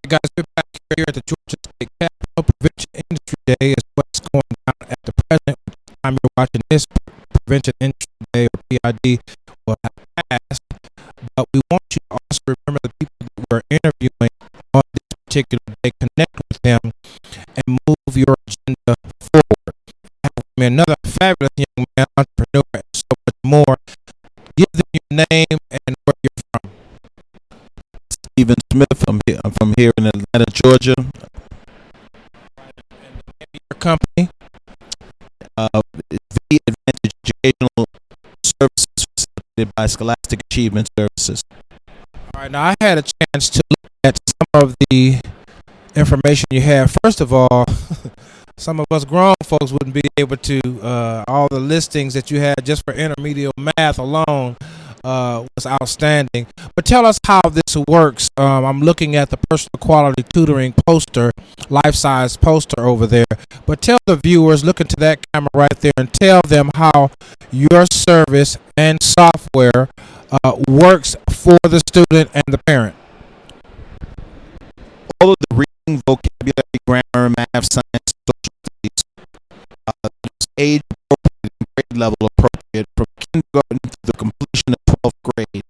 Guys, we're back here at the Georgia State Capitol. Prevention Industry Day is what's going down at the present time you're watching this. Prevention Industry Day, or PID, will have passed, but we want you to also remember the people that we're interviewing on this particular day. Connect with them and move your agenda forward. Have with me another fabulous young man, entrepreneur, and so much more. Give them your name and where you're from. Stephen Smith. I'm from here in Atlanta, Georgia. Your company? The Advantage Educational Services, facilitated by Scholastic Achievement Services. All right, now I had a chance to look at some of the information you have. First of all, some of us grown folks wouldn't be able to, all the listings that you had just for intermediate math alone was outstanding. But tell us how this works. I'm looking at the personal quality tutoring poster, life-size poster over there. But tell the viewers, look into that camera right there, and tell them how your service and software works for the student and the parent. All of the reading, vocabulary, grammar, math, science, social studies, age appropriate and grade level appropriate, from kindergarten to the completion of 12th grade.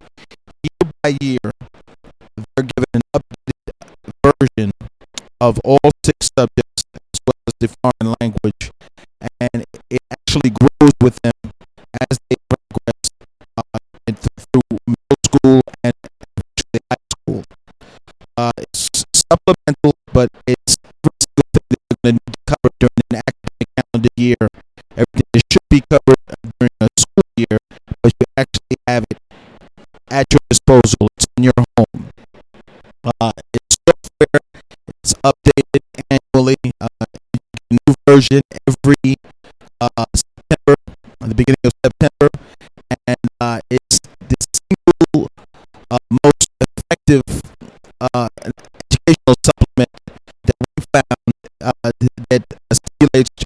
Year by year, they're given an updated version of all 6 subjects as well as the foreign language, and it actually grows with them as they progress through middle school and eventually high school. It's supplemental, but it's every single thing that you're going to need to cover during an academic calendar year. Everything that should be covered during a school year, but you actually have it at your disposal. It's in your home. It's software. It's updated annually. A new version every September, at the beginning of September, and it's the single most effective educational supplement that we found that stimulates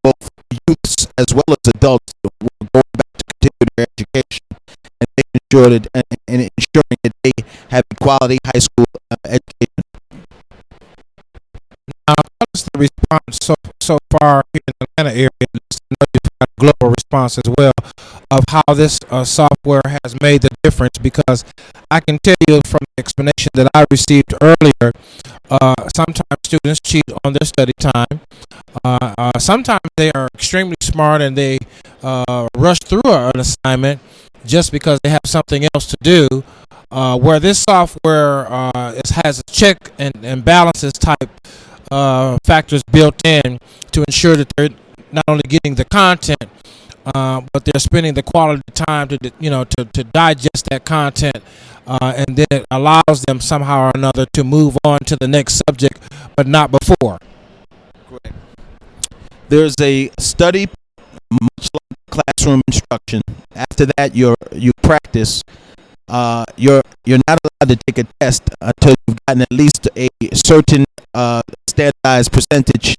both youths as well as adults going back to continue their education and making sure that and ensuring that they have a quality high school education. Now, what is the response so far here in the Atlanta area? I know you've had a global response as well of how this software has made the difference, because I can tell you from the explanation that I received earlier, sometimes students cheat on their study time. Sometimes they are extremely smart and they rush through an assignment just because they have something else to do. Where this software has a check and balances type factors built in to ensure that they're not only getting the content, but they're spending the quality time to digest that content, and then it allows them somehow or another to move on to the next subject, but not before. Correct. There's a study, much like classroom instruction. After that, you practice. You're not allowed to take a test until you've gotten at least a certain standardized percentage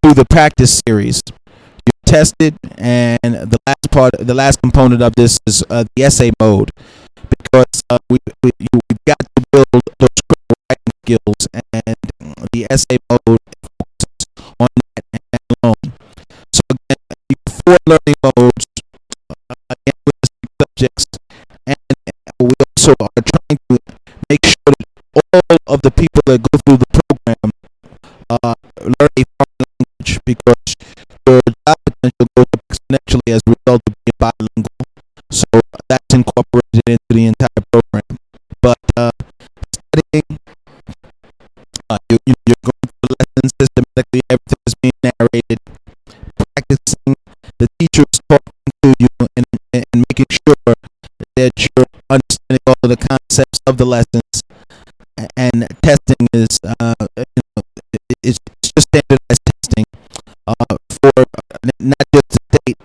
through the practice series. You're tested, and the last component of this is the essay mode, because we've got to build those critical writing skills, and the essay mode focuses on that and alone. So again, you have 4 learning modes, again with the subjects, and we also are trying to make sure that all of the people that go through the program learn a foreign language, because your job potential goes up exponentially as a result of being bilingual. So that's incorporated into the entire program. But studying, you're going through the lessons systematically. Everything is being narrated. Practicing, the teacher is talking to you and making sure that you're understanding all of the concepts of the lessons. And testing is it's just standardized testing for not just the state,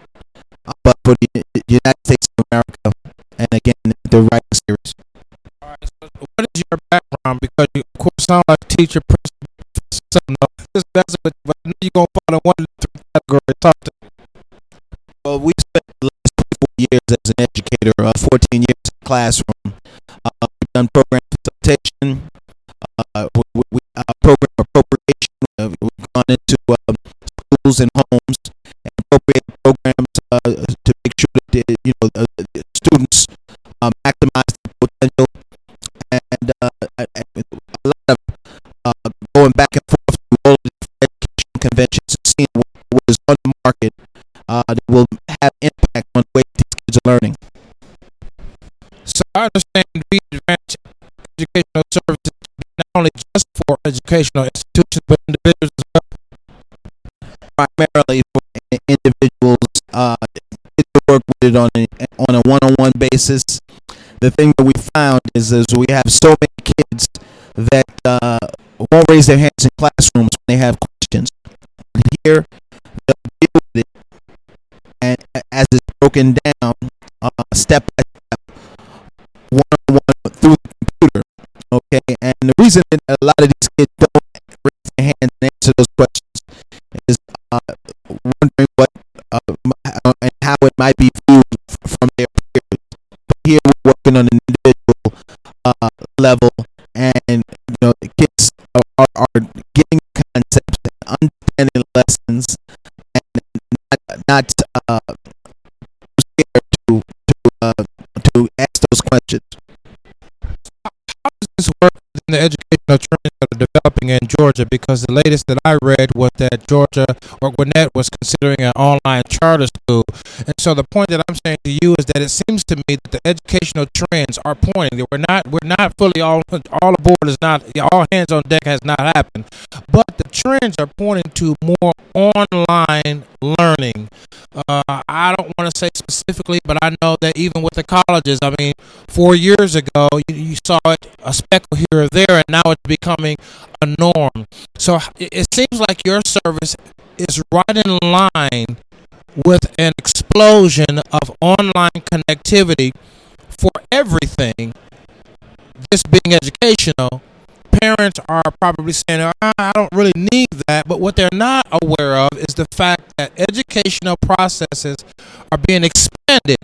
but for the United States of America, and again the writing series. All right, so what is your background? Because you, of course, sound like a teacher, principal, something. That's but I know you're gonna fall in one of the 3 categories. Talk to me. Well, we spent the last 24 years as an educator, 14 years in the classroom. We've done program facilitation, program appropriation. We've gone into schools and homes and appropriate programs to make sure that the students maximize their potential, and a lot of going back and forth through all of the education conventions and seeing what is on the market that will have impact on the way these kids are learning. So I understand the advantage educational services not only just for educational institutions but individuals as well. Primarily for individuals, get to work with it on a one-on-one basis. The thing that we found is we have so many kids that won't raise their hands in classrooms when they have questions. Here, they'll deal with it, and as it's broken down, step by step, one-on-one through the computer. Okay, and the reason that a lot of these kids don't raise their hands and answer those questions is wondering what and how it might be viewed from their peers. But here we're working on an individual level, and the kids are getting concepts, understanding lessons, and not scared to ask those questions. How does this work in the educational trends that are developing in Georgia? Because the latest that I read was that Georgia or Gwinnett was considering an online charter school. And so the point that I'm saying to you is that it seems to me that the educational trends are pointing that we're not fully all aboard is not all hands on deck has not happened, but the trends are pointing to more online learning. I don't want to say specifically, but I know that even with the colleges, I mean, 4 years ago, you saw it a speckle here or there, and now it's becoming a norm. So it seems like your service is right in line with an explosion of online connectivity for everything. This being educational, parents are probably saying, I don't really need that. But what they're not aware of is the fact that educational processes are being expanded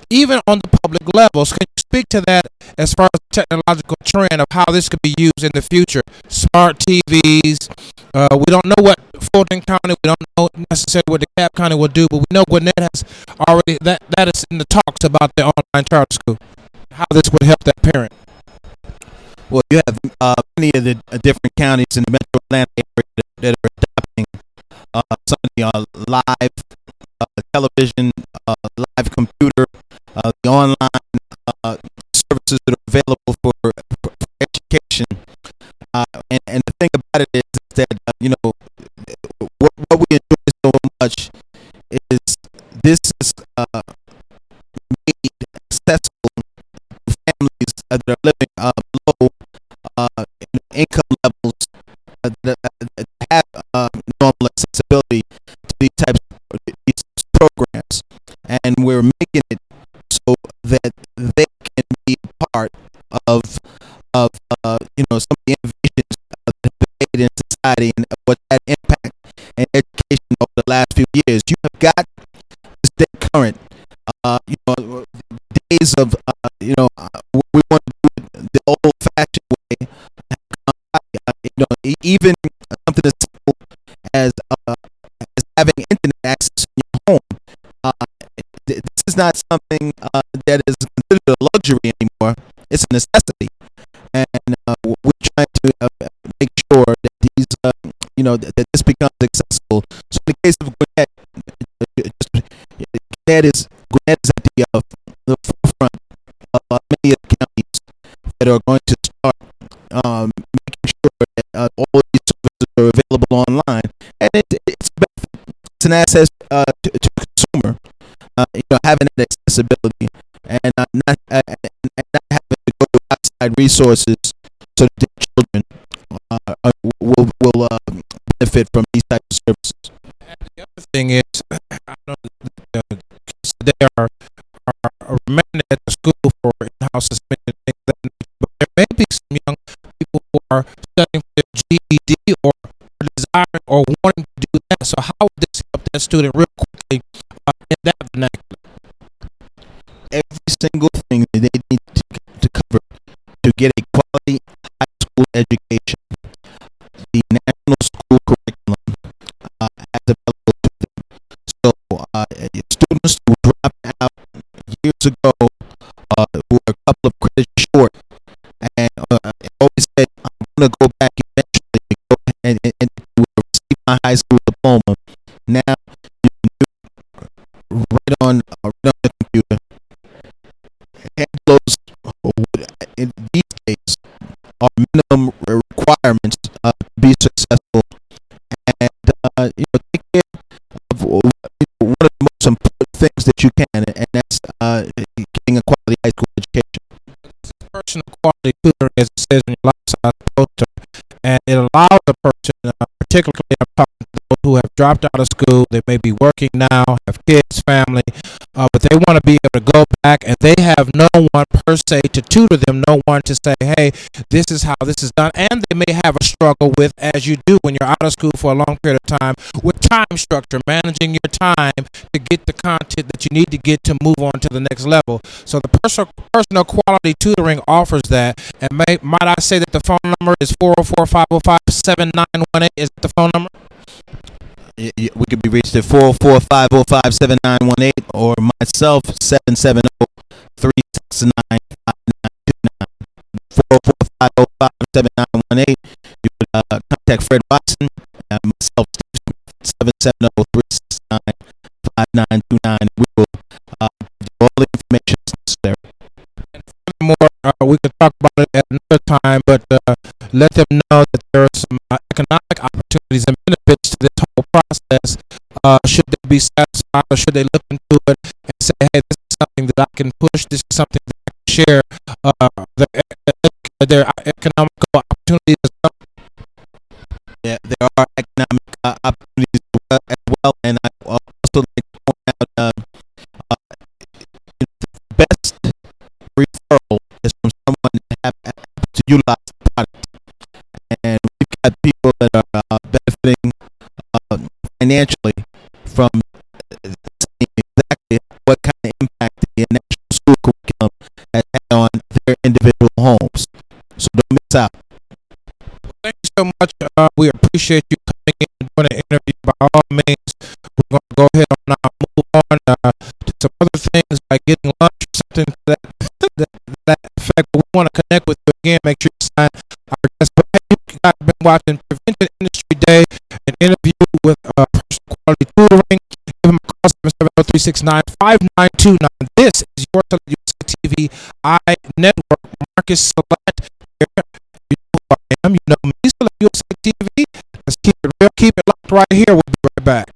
even on the public levels. Can you speak to that as far as the technological trend of how this could be used in the future? Smart TVs. We don't know what Fulton County, we don't know necessarily what DeKalb County will do, but we know Gwinnett has already, that is in the talks about their online charter school. How this would help that parent. Well, you have many of the different counties in the metro Atlanta area that are adopting some of the live television, live computer, the online services that are available for education. And the thing about it is that what we enjoy so much is this is made accessible to families that are living below income levels that have normal accessibility to these programs, and we're making it so that they can be a part of some of the innovations that have been made in society and what that impact and education over the last few years. You have got to stay current. Days of we want to do it the old-fashioned way. Even something as simple as having internet access in your home. This is not something that is considered a luxury anymore. It's a necessity, and we're trying to make sure that these, that this becomes accessible. So in the case of Gwinnett, Gwinnett is at the forefront of many of the counties that are going to start making sure that all these services are available online, and it's a benefit. It's an asset to the consumer. Having that accessibility and not having to go to outside resources so that their children will benefit from these types of services. And the other thing is, I know that they are recommended at the school for in-house suspension, but there may be some young people who are studying for their GED or desiring or wanting to do that. So how would this help that student real quickly in that vernacular? Every single thing that they need to cover to get a quality high school education years ago who were a couple of credits short, and always said, I'm going to go back eventually and go and receive my high school diploma. Now you can do it right on the computer. Angelo's in these days are minimum requirements to be successful, and take care of one of the most important things that you can, and that's getting a quality high school education. Personal quality tutoring, as it says in your life-size poster, and it allows a person, particularly I'm talking to those who have dropped out of school, they may be working now, have kids, family, but they want to be able to go back, and they have no one per se to tutor them, no one to say, hey, this is how this is done. And they may have a struggle with, as you do when you're out of school for a long period of time, with time structure, managing your time to get the content that you need to get to move on to the next level. So the personal quality tutoring offers that. And might I say that the phone number is 404-505-7918. Is it the phone number? We could be reached at 404-505-7918 or myself 770-369-5929. 404-505-7918. You could contact Fred Watson and myself, Steve Smith, 770-369-5929. We will give all the information necessary. More, we could talk about it at another time, but let them know that there are some economic opportunities and benefits to this whole process. Should they be satisfied, or should they look into it and say, hey, this is something that I can push, this is something that I can share, their economical opportunities as well? Yeah, there are economic opportunities as well, and I also like to point out the best referral is from someone that happens to utilize the product, and we've got people that are benefiting financially from seeing exactly what kind of impact the national school curriculum has had on their individual homes. So don't miss out. Thank you so much. We appreciate you coming in and doing an interview. By all means, we're going to go ahead and now move on to some other things, like getting lunch or something to that effect. But we want to connect with you again. Make sure you sign our guest. But hey, you guys have been watching Prevention Industry Day, an interview with personal quality tutoring. Give them a call, 770-369-5929. This is your USA TV network. Marcus Salette. You know who I am. You know me. Salette USA TV. Let's keep it real. Keep it locked right here. We'll be right back.